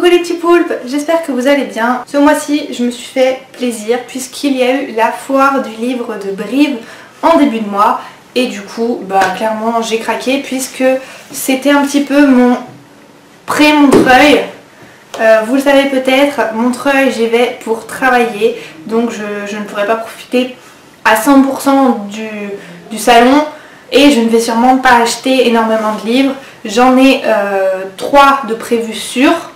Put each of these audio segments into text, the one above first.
Coucou les petits poulpes, j'espère que vous allez bien. Ce mois-ci, je me suis fait plaisir puisqu'il y a eu la foire du livre de Brive en début de mois. Et du coup, clairement, j'ai craqué puisque c'était un petit peu mon pré-Montreuil. Vous le savez peut-être, Montreuil, j'y vais pour travailler. Donc je ne pourrai pas profiter à 100% du salon. Et je ne vais sûrement pas acheter énormément de livres. J'en ai 3 de prévus sûrs.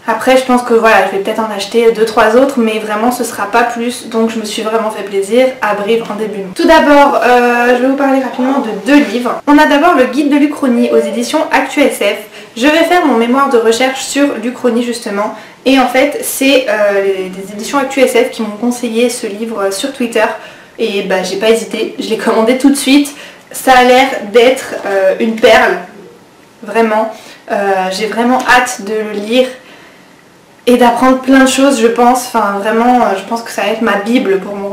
Après je pense que voilà, je vais peut-être en acheter 2-3 autres, mais vraiment ce sera pas plus, donc je me suis vraiment fait plaisir à Brive en début de mois. Tout d'abord, je vais vous parler rapidement de 2 livres. On a d'abord le guide de l'Uchronie aux éditions ActuSF. Je vais faire mon mémoire de recherche sur l'Uchronie justement, et en fait c'est les éditions ActuSF qui m'ont conseillé ce livre sur Twitter, et j'ai pas hésité, je l'ai commandé tout de suite. Ça a l'air d'être une perle, vraiment. J'ai vraiment hâte de le lire et d'apprendre plein de choses, je pense. Enfin vraiment, je pense que ça va être ma bible pour mon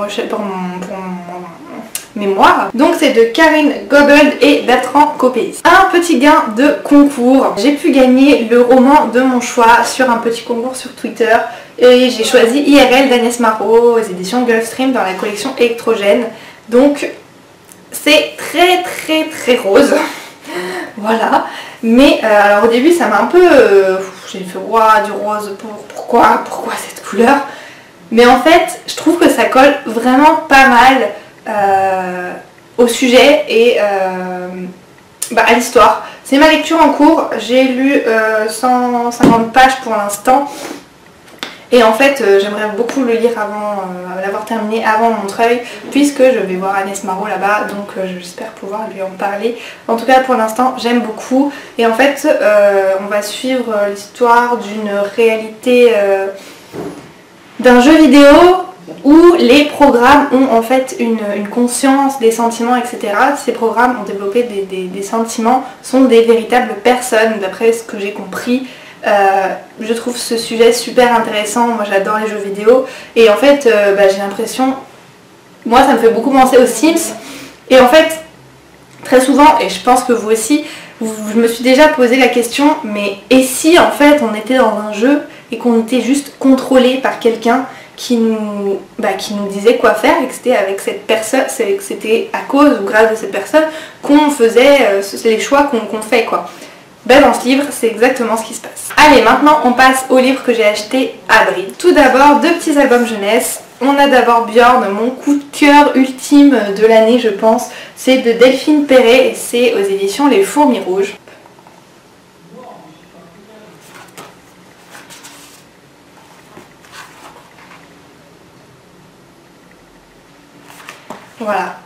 mémoire. Donc c'est de Karine Gogold et Bertrand Copéis. Un petit gain de concours. J'ai pu gagner le roman de mon choix sur un petit concours sur Twitter. Et j'ai choisi IRL d'Agnès Marot aux éditions Gulfstream dans la collection Électrogène. Donc c'est très rose. Voilà. Mais alors au début ça m'a un peu... j'ai fait du rose, pourquoi cette couleur? Mais en fait je trouve que ça colle vraiment pas mal au sujet et à l'histoire. C'est ma lecture en cours, j'ai lu 150 pages pour l'instant. Et en fait, j'aimerais beaucoup le lire avant, l'avoir terminé avant Montreuil, puisque je vais voir Agnès Marot là-bas, donc j'espère pouvoir lui en parler. En tout cas, pour l'instant, j'aime beaucoup. Et en fait, on va suivre l'histoire d'une réalité, d'un jeu vidéo où les programmes ont en fait une conscience des sentiments, etc. Ces programmes ont développé des sentiments, sont des véritables personnes, d'après ce que j'ai compris. Je trouve ce sujet super intéressant, moi j'adore les jeux vidéo et en fait j'ai l'impression, moi ça me fait beaucoup penser aux Sims et en fait très souvent, et je pense que vous aussi, je me suis déjà posé la question, mais et si en fait on était dans un jeu et qu'on était juste contrôlé par quelqu'un qui nous disait quoi faire et que c'était avec cette personne, que c'était à cause ou grâce de cette personne qu'on faisait les choix qu'on fait quoi. Dans ce livre, c'est exactement ce qui se passe. Allez, maintenant on passe au livre que j'ai acheté à Brive. Tout d'abord, 2 petits albums jeunesse. On a d'abord Björn, mon coup de cœur ultime de l'année je pense. C'est de Delphine Perret et c'est aux éditions Les Fourmis Rouges. Voilà,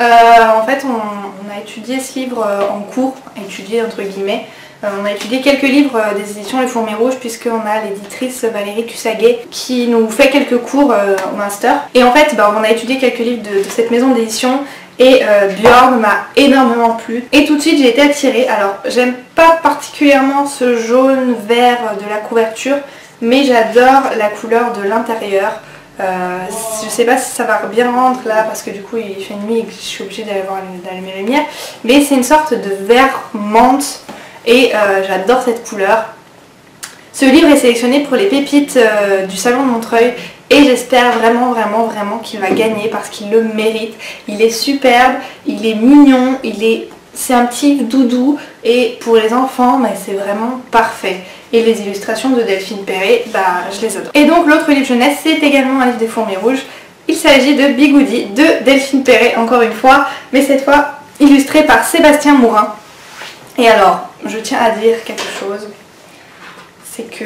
en fait on a étudié ce livre en cours, étudié entre guillemets. On a étudié quelques livres des éditions Les Fourmis Rouges puisqu'on a l'éditrice Valérie Tussaguet qui nous fait quelques cours au master. Et en fait on a étudié quelques livres de cette maison d'édition et Björn m'a énormément plu. Et tout de suite j'ai été attirée. Alors j'aime pas particulièrement ce jaune vert de la couverture, mais j'adore la couleur de l'intérieur. Je sais pas si ça va bien rendre là parce que du coup il fait nuit et que je suis obligée d'allumer les lumières, mais c'est une sorte de vert menthe. Et j'adore cette couleur. Ce livre est sélectionné pour les pépites du salon de Montreuil et j'espère vraiment qu'il va gagner parce qu'il le mérite. Il est superbe, il est mignon, c'est un petit doudou et pour les enfants c'est vraiment parfait. Et les illustrations de Delphine Perret, je les adore. Et donc l'autre livre jeunesse, c'est également un livre des Fourmis Rouges. Il s'agit de Bigoudi de Delphine Perret, encore une fois, mais cette fois illustré par Sébastien Mourin. Et alors, je tiens à dire quelque chose, c'est que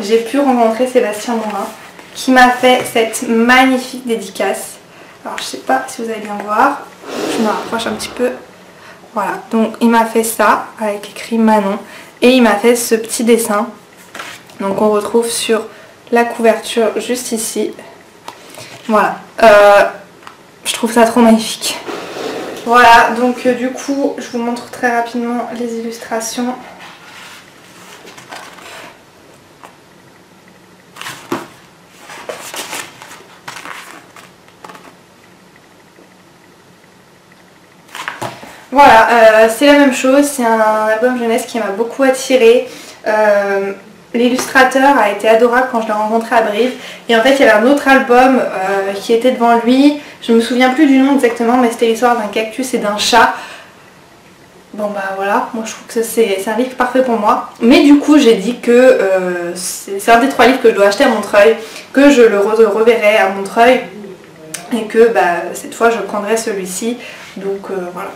j'ai pu rencontrer Sébastien Mourin qui m'a fait cette magnifique dédicace. Alors je sais pas si vous allez bien voir, je me rapproche un petit peu. Voilà, donc il m'a fait ça avec écrit Manon et il m'a fait ce petit dessin. Donc on retrouve sur la couverture juste ici. Voilà, je trouve ça trop magnifique. Voilà, donc du coup, je vous montre très rapidement les illustrations. Voilà, c'est la même chose, c'est un album jeunesse qui m'a beaucoup attirée. L'illustrateur a été adorable quand je l'ai rencontré à Brive. Et en fait il y avait un autre album qui était devant lui. Je me souviens plus du nom exactement, mais c'était l'histoire d'un cactus et d'un chat. Bon bah voilà, moi je trouve que c'est un livre parfait pour moi. Mais du coup j'ai dit que c'est un des 3 livres que je dois acheter à Montreuil, que je le reverrai à Montreuil et que bah, cette fois je prendrai celui-ci. Donc voilà,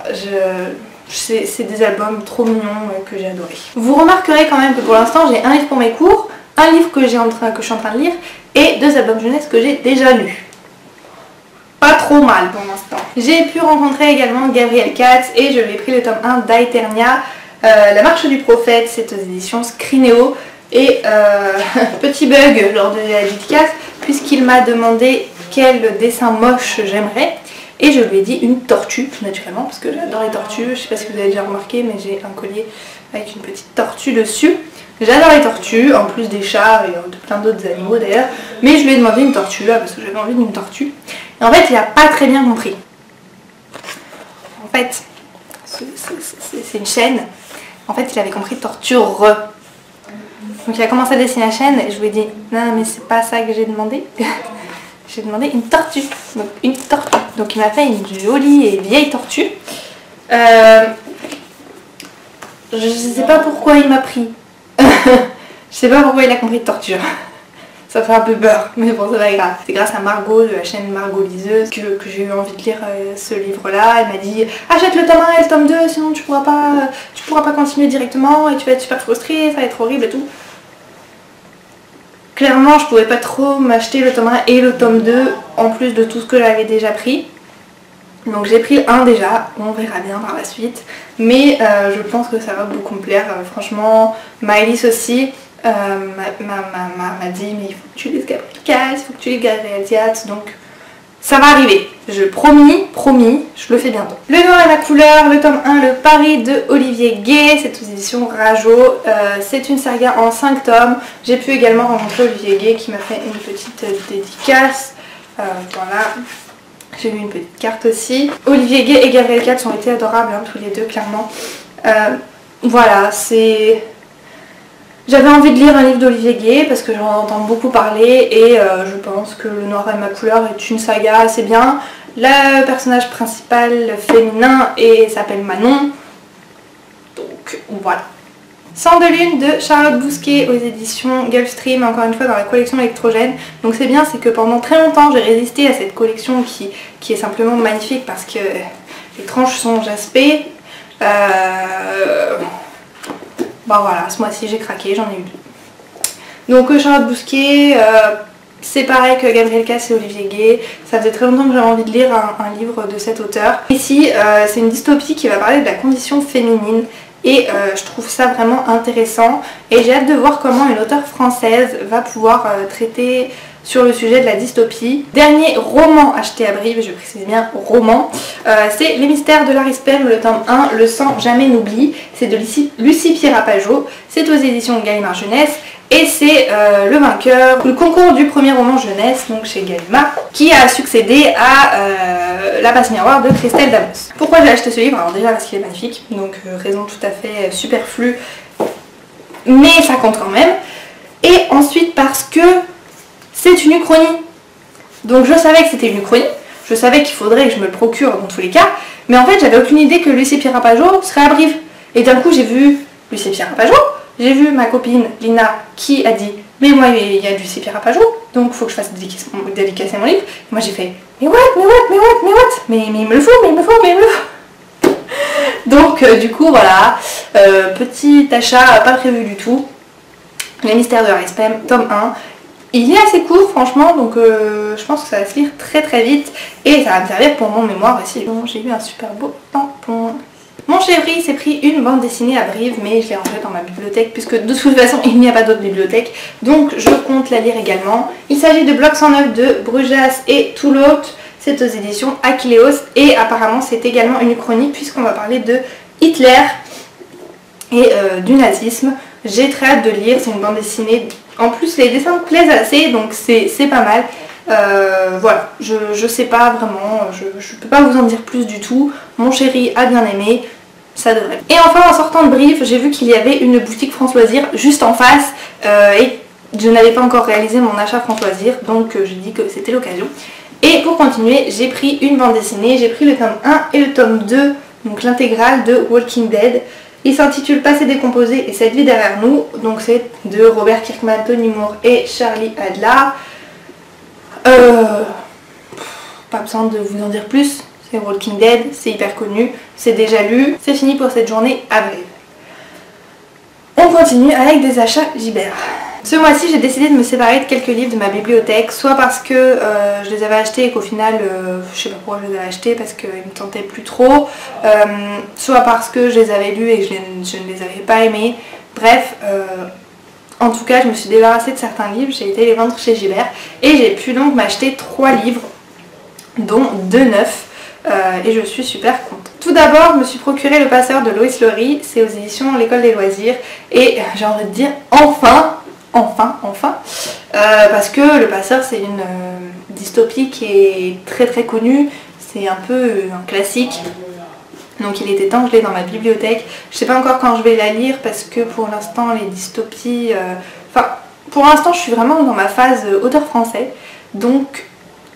c'est des albums trop mignons que j'ai adoré. Vous remarquerez quand même que pour l'instant j'ai un livre pour mes cours, un livre que je suis en train de lire et 2 albums jeunesse que j'ai déjà lus. Pas trop mal pour l'instant. J'ai pu rencontrer également Gabriel Katz et je lui ai pris le tome 1 d'Aeternia, La marche du prophète, c'est aux éditions Scrinéo. Et petit bug lors de la dédicace, puisqu'il m'a demandé quel dessin moche j'aimerais. Et je lui ai dit une tortue, naturellement, parce que j'adore les tortues. Je sais pas si vous avez déjà remarqué, mais j'ai un collier avec une petite tortue dessus. J'adore les tortues, en plus des chats et de plein d'autres animaux d'ailleurs. Mais je lui ai demandé une tortue, parce que j'avais envie d'une tortue. Et en fait, il n'a pas très bien compris. En fait, c'est une chaîne. En fait, il avait compris torture. Donc il a commencé à dessiner la chaîne et je lui ai dit non mais c'est pas ça que j'ai demandé. J'ai demandé une tortue. Donc une tortue. Donc il m'a fait une jolie et vieille tortue. Je sais pas pourquoi il m'a pris. Je sais pas pourquoi il a compris torture. Ça fait un peu peur, mais bon c'est pas grave. C'est grâce à Margot de la chaîne Margot Liseuse que j'ai eu envie de lire ce livre-là. Elle m'a dit achète le tome 1 et le tome 2, sinon tu pourras pas continuer directement et tu vas être super frustrée, ça va être horrible et tout. Clairement je pouvais pas trop m'acheter le tome 1 et le tome 2 en plus de tout ce que j'avais déjà pris. Donc j'ai pris le 1 déjà, on verra bien par la suite. Mais je pense que ça va beaucoup me plaire. Franchement, Maëlys aussi m'a dit mais il faut que tu lises Gabriel Katz, il faut que tu lises Gabriel Katz, donc ça va arriver. Promis, je le fais bientôt. Le noir et la couleur, le tome 1, le Paris de Olivier Gay, c'est aux éditions Rajo. C'est une saga en 5 tomes. J'ai pu également rencontrer Olivier Gay qui m'a fait une petite dédicace. Voilà. J'ai eu une petite carte aussi. Olivier Gay et Gabriel Katz ont été adorables, hein, tous les deux, clairement. Voilà, c'est... J'avais envie de lire un livre d'Olivier Gay parce que j'en entends beaucoup parler et je pense que Le Noir et ma couleur est une saga assez bien. Le personnage principal féminin s'appelle Manon. Donc voilà. Sang de lune de Charlotte Bousquet aux éditions Gulfstream, encore une fois dans la collection électrogène. Donc c'est bien, c'est que pendant très longtemps j'ai résisté à cette collection qui est simplement magnifique parce que les tranches sont jaspées. Bon voilà, ce mois-ci j'ai craqué, j'en ai eu 2. Donc Charlotte Bousquet, c'est pareil que Gabriel Katz et Olivier Gay. Ça faisait très longtemps que j'avais envie de lire un livre de cet auteur. Ici, c'est une dystopie qui va parler de la condition féminine. Et je trouve ça vraiment intéressant. Et j'ai hâte de voir comment une auteure française va pouvoir traiter sur le sujet de la dystopie. Dernier roman acheté à Brive, je précise bien roman, c'est Les Mystères de Larry Spem, le tome 1, Le sang jamais n'oublie. C'est de Lucie Pierapajot, c'est aux éditions Gallimard Jeunesse. Et c'est le vainqueur, le concours du premier roman jeunesse, donc chez Gallimard, qui a succédé à La Passe Miroir de Christelle Damos. Pourquoi j'ai acheté ce livre? Alors déjà parce qu'il est magnifique, donc raison tout à fait superflue, mais ça compte quand même. Et ensuite parce que c'est une uchronie. Donc je savais que c'était une uchronie, je savais qu'il faudrait que je me le procure dans tous les cas, mais en fait j'avais aucune idée que Lucie Pierapajot serait à Brive. Et d'un coup j'ai vu Lucie Pierapajot. J'ai vu ma copine Lina qui a dit mais moi il y a Lucie Pierapajot donc il faut que je fasse dédicacer mon livre. Et moi j'ai fait mais what, mais il me le faut, donc du coup voilà, petit achat pas prévu du tout. Les Mystères de Larry Spem, tome 1. Il est assez court franchement, donc je pense que ça va se lire très très vite et ça va me servir pour mon mémoire aussi. Bon, j'ai eu un super beau tampon. Mon chéri s'est pris une bande dessinée à Brive, mais je l'ai rangée dans ma bibliothèque puisque de toute façon il n'y a pas d'autre bibliothèque, donc je compte la lire également. Il s'agit de Bloc 109 de Brujas et Toulout, c'est aux éditions Achilleos et apparemment c'est également une chronique puisqu'on va parler de Hitler et du nazisme. J'ai très hâte de lire, c'est une bande dessinée, en plus les dessins me plaisent assez donc c'est pas mal. Voilà, je sais pas vraiment, je peux pas vous en dire plus du tout. Mon chéri a bien aimé, ça devrait. Et enfin en sortant de Brive, j'ai vu qu'il y avait une boutique France Loisirs juste en face et je n'avais pas encore réalisé mon achat France Loisirs, donc j'ai dit que c'était l'occasion. Et pour continuer, j'ai pris une bande dessinée, j'ai pris le tome 1 et le tome 2, donc l'intégrale de Walking Dead. Il s'intitule Passé décomposé et cette vie derrière nous, donc c'est de Robert Kirkman, Tony Moore et Charlie Adler. Pas besoin de vous en dire plus, c'est Walking Dead, c'est hyper connu, c'est déjà lu, c'est fini pour cette journée à Brive. On continue avec des achats Gibert. Ce mois-ci, j'ai décidé de me séparer de quelques livres de ma bibliothèque, soit parce que je les avais achetés et qu'au final, je sais pas pourquoi je les avais achetés, parce qu'ils me tentaient plus trop, soit parce que je les avais lus et que je ne les avais pas aimés. Bref, en tout cas, je me suis débarrassée de certains livres, j'ai été les vendre chez Gibert et j'ai pu donc m'acheter 3 livres, dont 2 neufs, et je suis super contente. Tout d'abord, je me suis procuré Le Passeur de Lois Lowry, c'est aux éditions L'École des Loisirs, et j'ai envie de dire enfin, parce que Le Passeur c'est une dystopie qui est très très connue, c'est un peu un classique, donc il était temps que je l'ai dans ma bibliothèque. Je sais pas encore quand je vais la lire parce que pour l'instant les dystopies, pour l'instant je suis vraiment dans ma phase auteur français, donc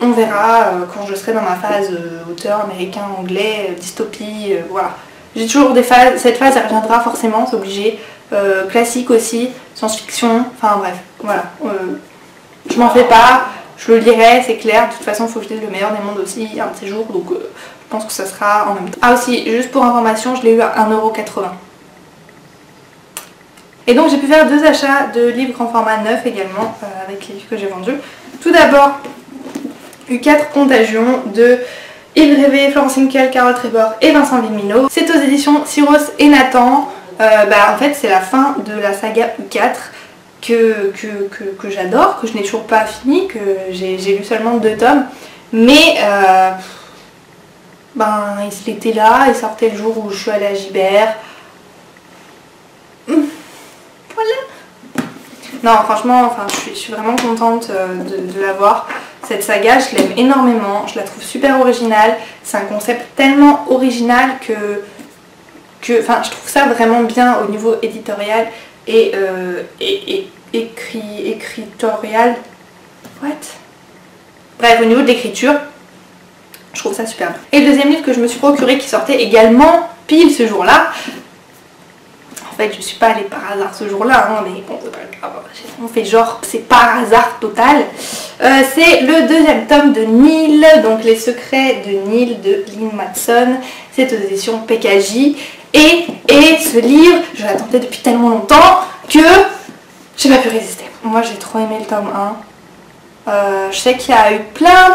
on verra quand je serai dans ma phase auteur américain, anglais, dystopie, voilà. J'ai toujours des phases, cette phase elle reviendra forcément, c'est obligé. Classique aussi, science-fiction, enfin bref, voilà. Je m'en fais pas, je le lirai, c'est clair, de toute façon il faut que je lise Le Meilleur des Mondes aussi un de ces jours, donc je pense que ça sera en même temps. Ah aussi, juste pour information, je l'ai eu à 1,80 €. Et donc j'ai pu faire 2 achats de livres grand format neufs également, avec les livres que j'ai vendus. Tout d'abord, U4 Contagion de Yves Révé, Florence Hinkel, Carole Trébor et Vincent Vimino. C'est aux éditions Syros et Nathan. En fait c'est la fin de la saga U4 que j'adore, que je n'ai toujours pas fini, que j'ai lu seulement 2 tomes, mais il était là, il sortait le jour où je suis allée à Gibert. Voilà. Non franchement, je suis vraiment contente de l'avoir. Cette saga, je l'aime énormément, je la trouve super originale, c'est un concept tellement original que je trouve ça vraiment bien au niveau éditorial et écritorial. What? Bref, au niveau de l'écriture, je trouve ça super bien. Et le deuxième livre que je me suis procuré qui sortait également pile ce jour-là, en fait je suis pas allée par hasard ce jour-là, hein, mais bon c'est pas grave, on fait genre c'est par hasard total. C'est le deuxième tome de Neil, donc Les Secrets de Neil de Lynn Matson, c'est aux éditions PKJ. Et ce livre, je l'attendais depuis tellement longtemps que j'ai pas pu résister. Moi j'ai trop aimé le tome 1. Je sais qu'il y a eu plein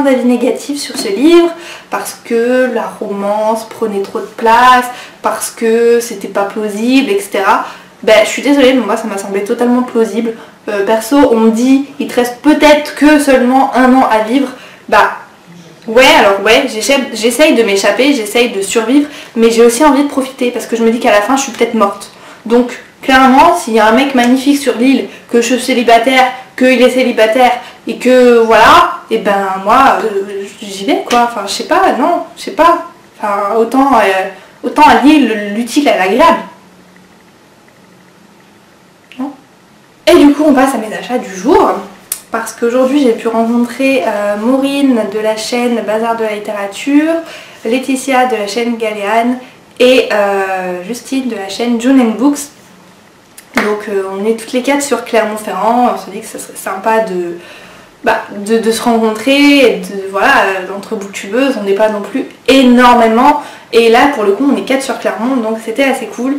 d'avis négatifs sur ce livre parce que la romance prenait trop de place, parce que c'était pas plausible, etc. Je suis désolée, mais moi ça m'a semblé totalement plausible. Perso, on me dit il te reste peut-être que seulement 1 an à vivre. Ouais, alors ouais, j'essaye de m'échapper, j'essaye de survivre, mais j'ai aussi envie de profiter parce que je me dis qu'à la fin je suis peut-être morte. Donc clairement, s'il y a un mec magnifique sur l'île, que je suis célibataire, qu'il est célibataire et que voilà, et moi j'y vais quoi, je sais pas, non, je sais pas. Autant allier l'utile à l'agréable. Non. Et du coup on passe à mes achats du jour. Parce qu'aujourd'hui j'ai pu rencontrer Maureen de la chaîne Bazar de la littérature, Laetitia de la chaîne Galéane et Justine de la chaîne June & Books. Donc on est toutes les 4 sur Clermont-Ferrand, on se dit que ça serait sympa de se rencontrer, entre booktubeuses, on n'est pas non plus énormément. Et là pour le coup on est 4 sur Clermont, donc c'était assez cool.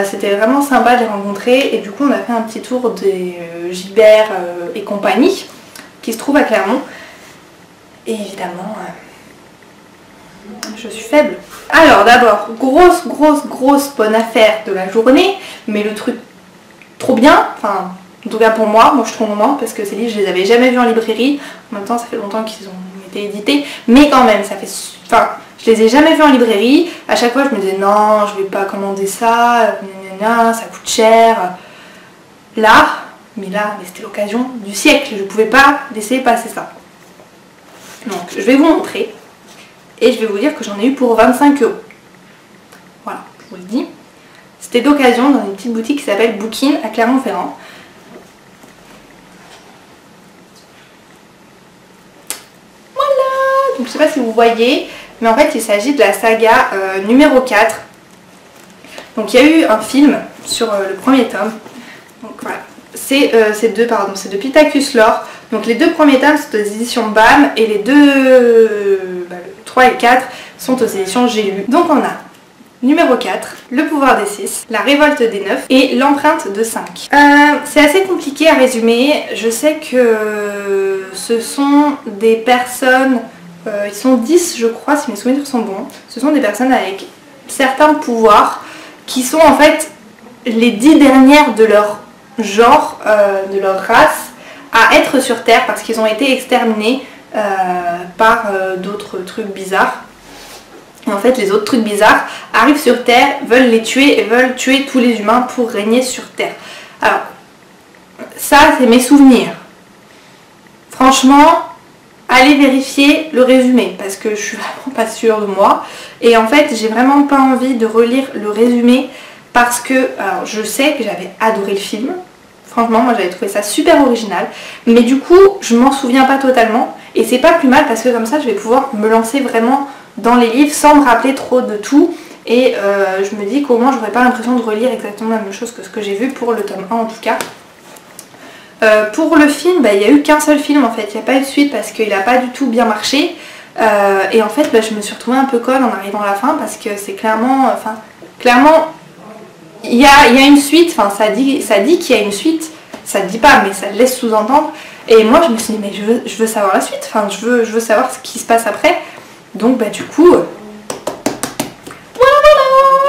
C'était vraiment sympa de les rencontrer et du coup on a fait un petit tour des Gibert et compagnie qui se trouve à Clermont. Et évidemment je suis faible. Alors d'abord, grosse bonne affaire de la journée, mais le truc trop bien, en tout cas pour moi je suis trop contente parce que ces livres je les avais jamais vus en librairie. En même temps ça fait longtemps qu'ils ont été édités, mais quand même ça fait... je les ai jamais vus en librairie, à chaque fois je me disais non je vais pas commander ça, ça coûte cher. Mais c'était l'occasion du siècle, je pouvais pas laisser passer ça. Donc je vais vous montrer et je vais vous dire que j'en ai eu pour 25 €. je vous le dis. C'était d'occasion dans une petite boutique qui s'appelle Bookin à Clermont-Ferrand. Voilà, donc je sais pas si vous voyez, mais en fait il s'agit de la saga numéro 4. Donc il y a eu un film sur le premier tome. Donc voilà, c'est de Pittacus Lore. Donc les deux premiers tomes sont aux éditions BAM et les le 3 et 4 sont aux éditions J'ai lu. Donc on a numéro 4, le pouvoir des 6, la révolte des 9 et l'empreinte de 5. C'est assez compliqué à résumer. Je sais que ce sont des personnes, ils sont 10 je crois si mes souvenirs sont bons. Ce sont des personnes avec certains pouvoirs qui sont en fait les 10 dernières de leur genre, de leur race, à être sur Terre parce qu'ils ont été exterminés par d'autres trucs bizarres. Et en fait les autres trucs bizarres arrivent sur Terre, veulent les tuer et veulent tuer tous les humains pour régner sur Terre. Alors ça c'est mes souvenirs. Franchement, allez vérifier le résumé parce que je suis vraiment pas sûre de moi. Et en fait j'ai vraiment pas envie de relire le résumé parce que alors, je sais que j'avais adoré le film. Franchement moi j'avais trouvé ça super original. Mais du coup je m'en souviens pas totalement. Et c'est pas plus mal parce que comme ça je vais pouvoir me lancer vraiment dans les livres sans me rappeler trop de tout. Et je me dis qu'au moins j'aurais pas l'impression de relire exactement la même chose que ce que j'ai vu pour le tome 1 en tout cas. Pour le film, il n'y a eu qu'un seul film en fait, il n'y a pas eu de suite parce qu'il n'a pas du tout bien marché. Et en fait je me suis retrouvée un peu conne en arrivant à la fin parce que c'est clairement, il y a une suite, ça dit qu'il y a une suite, ça ne dit pas mais ça laisse sous-entendre. Et moi je me suis dit mais je veux savoir la suite, je veux savoir ce qui se passe après. Donc du coup, voilà,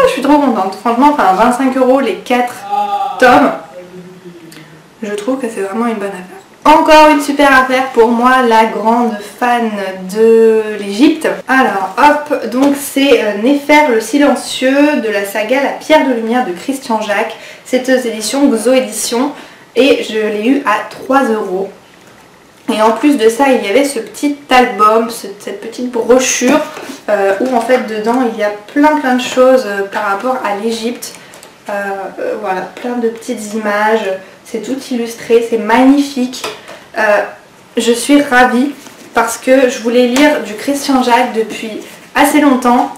je suis trop contente. Franchement, 25 € les 4 tomes, je trouve que c'est vraiment une bonne affaire. Encore une super affaire pour moi, la grande fan de l'Égypte. Alors hop, donc c'est Néfer le silencieux de la saga La Pierre de Lumière de Christian Jacques. C'est aux éditions Xo Éditions et je l'ai eu à 3 €. Et en plus de ça, il y avait ce petit album, cette petite brochure où en fait dedans il y a plein de choses par rapport à l'Égypte. Voilà, plein de petites images, c'est tout illustré, c'est magnifique. Je suis ravie parce que je voulais lire du Christian Jacques depuis assez longtemps.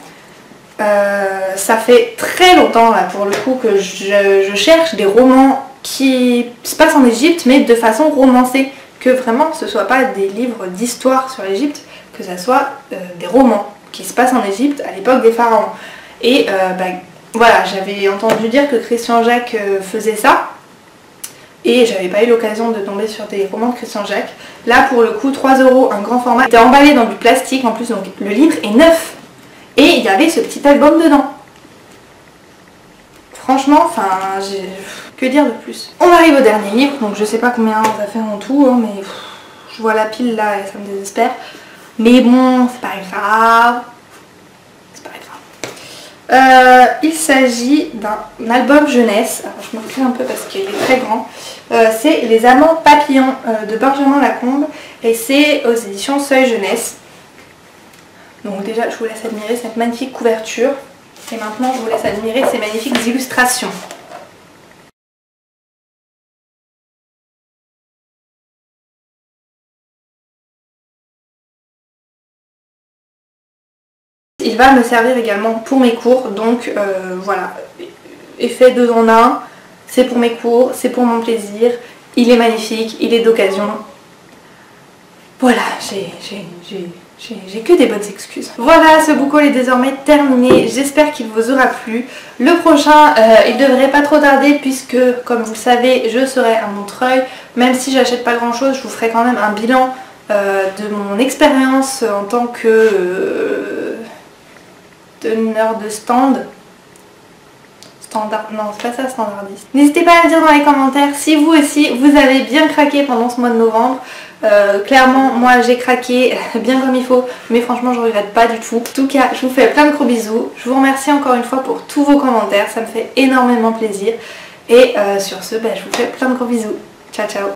Ça fait très longtemps là pour le coup que je cherche des romans qui se passent en Égypte mais de façon romancée. Que vraiment ce ne soit pas des livres d'histoire sur l'Égypte, que ce soit des romans qui se passent en Égypte à l'époque des pharaons. Et voilà, j'avais entendu dire que Christian Jacques faisait ça, et j'avais pas eu l'occasion de tomber sur des romans de Christian Jacques. Là pour le coup 3 €, un grand format, c'était emballé dans du plastique en plus, donc le livre est neuf, et il y avait ce petit album dedans. Franchement, que dire de plus. On arrive au dernier livre, donc je sais pas combien on va faire en tout, hein, mais je vois la pile là et ça me désespère. Mais bon, c'est pas grave. C'est pas grave. Il s'agit d'un album jeunesse. Alors je me recule un peu parce qu'il est très grand. C'est Les Amants Papillons de Benjamin Lacombe et c'est aux éditions Seuil Jeunesse. Donc déjà, je vous laisse admirer cette magnifique couverture. Et maintenant, je vous laisse admirer ces magnifiques illustrations. Il va me servir également pour mes cours, donc voilà, effet 2 en 1, c'est pour mes cours, c'est pour mon plaisir, il est magnifique, il est d'occasion. Voilà, j'ai que des bonnes excuses. Voilà, ce book haul est désormais terminé, j'espère qu'il vous aura plu. Le prochain, il devrait pas trop tarder puisque, comme vous le savez, je serai à Montreuil. Même si j'achète pas grand chose, je vous ferai quand même un bilan de mon expérience en tant que teneur de stand. Non, c'est pas ça, standardiste. N'hésitez pas à me dire dans les commentaires si vous aussi vous avez bien craqué pendant ce mois de novembre. Clairement moi j'ai craqué bien comme il faut, mais franchement je regrette pas du tout. En tout cas je vous fais plein de gros bisous, je vous remercie encore une fois pour tous vos commentaires, ça me fait énormément plaisir. Et sur ce je vous fais plein de gros bisous. Ciao ciao.